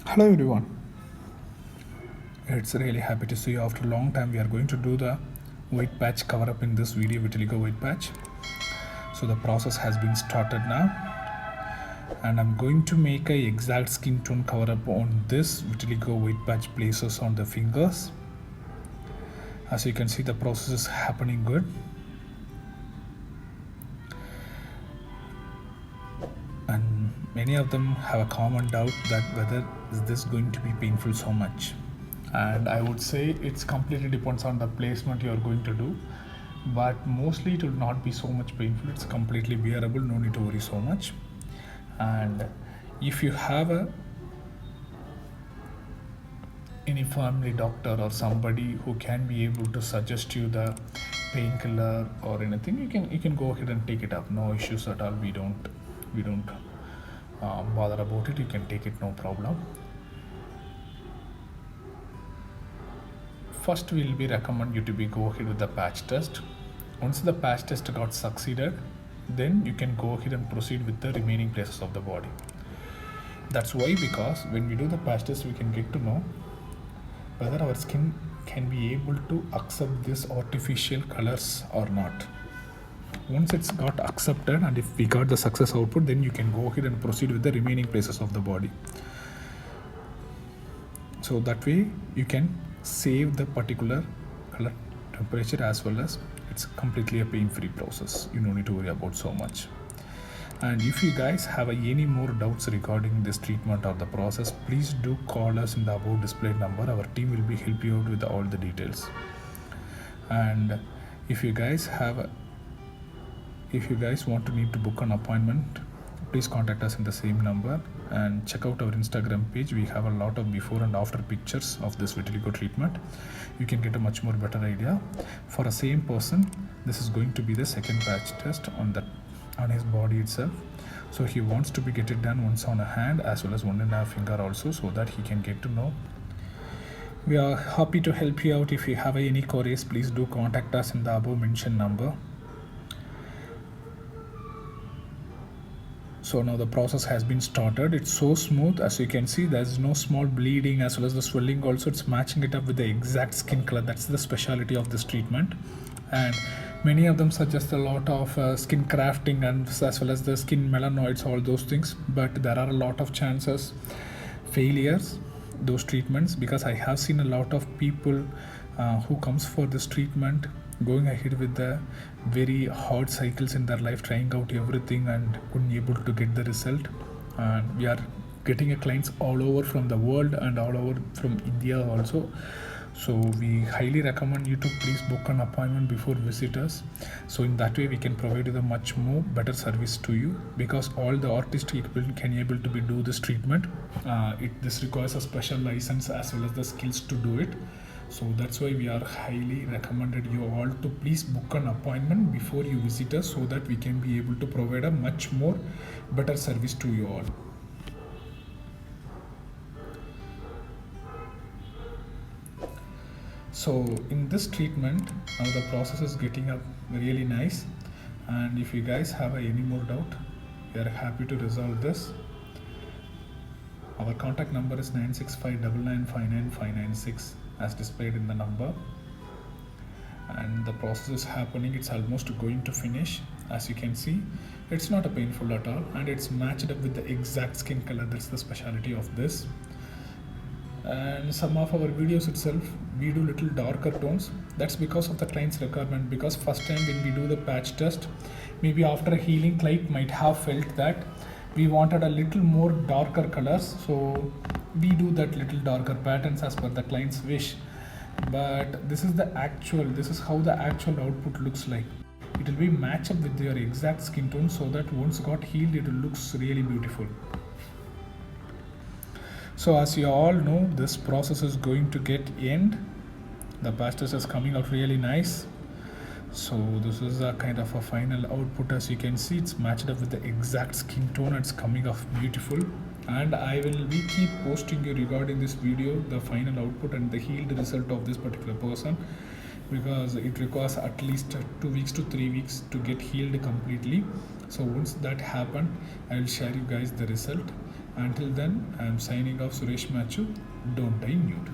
Hello everyone. It's really happy to see you after a long time. We are going to do the white patch cover up in this video, Vitiligo white patch. So the process has been started now, and I'm going to make a exact skin tone cover up on this Vitiligo white patch places on the fingers. As you can see, the process is happening good. And many of them have a common doubt that whether is this going to be painful so much. And I would say it's completely depends on the placement you are going to do, but mostly it will not be so much painful. It's completely bearable, no need to worry so much. And if you have any family doctor or somebody who can be able to suggest you the painkiller or anything, you can go ahead and take it up. No issues at all. We don't bother about it. You can take it, no problem. First, we'll be recommend you to go ahead with the patch test. Once the patch test got succeeded, then you can go ahead and proceed with the remaining places of the body. That's why, because when we do the patch test, we can get to know whether our skin can be able to accept this artificial colors or not. Once it's got accepted and if we got the success output, then you can go ahead and proceed with the remaining places of the body. So that way you can save the particular color temperature, as well as it's completely a pain-free process. You don't need to worry about so much. And if you guys have any more doubts regarding this treatment or the process, please do call us in the above displayed number. Our team will be help you out with all the details. And if you guys want to need to book an appointment, please contact us in the same number and check out our Instagram page. We have a lot of before and after pictures of this vitiligo treatment. You can get a much more better idea. For a same person, this is going to be the second patch test on his body itself. So he wants to get it done once on a hand as well as one in a finger also, so that he can get to know. We are happy to help you out. If you have any queries, please do contact us in the above mentioned number. So now the process has been started. It's so smooth. As you can see, there's no small bleeding as well as the swelling also. It's matching it up with the exact skin color. That's the specialty of this treatment. And many of them suggest a lot of skin crafting and as well as the skin melanoids, all those things. But there are a lot of chances failures, those treatments, because I have seen a lot of people who comes for this treatment going ahead with the very hard cycles in their life, trying out everything and couldn't able to get the result. And we are getting clients all over from the world and all over from India also. So we highly recommend you to please book an appointment before visit us. So in that way we can provide you the much more better service to you, because all the artists can able to be do this treatment. This requires a special license as well as the skills to do it. So that's why we are highly recommended you all to please book an appointment before you visit us, so that we can be able to provide a much more better service to you all. So in this treatment, now the process is getting up really nice. And if you guys have any more doubt, we are happy to resolve this. Our contact number is 9659959596 as displayed in the number. And the process is happening. It's almost going to finish. As you can see, it's not a painful at all, and it's matched up with the exact skin color. That's the specialty of this. And some of our videos itself, we do little darker tones. That's because of the client's requirement, because first time when we do the patch test, maybe after a healing, client might have felt that we wanted a little more darker colors, so we do that little darker patterns as per the client's wish. But this is how the actual output looks like. It will be matched up with your exact skin tone, so that once got healed, it looks really beautiful. So as you all know, this process is going to get end. The patch test is coming out really nice. So this is a kind of a final output. As you can see, it's matched up with the exact skin tone. It's coming off beautiful. And I will be keep posting you regarding this video, the final output and the healed result of this particular person, because it requires at least 2 weeks to 3 weeks to get healed completely. So once that happens, I will share you guys the result. Until then, I am signing off. Suresh Machu. Don't die nude.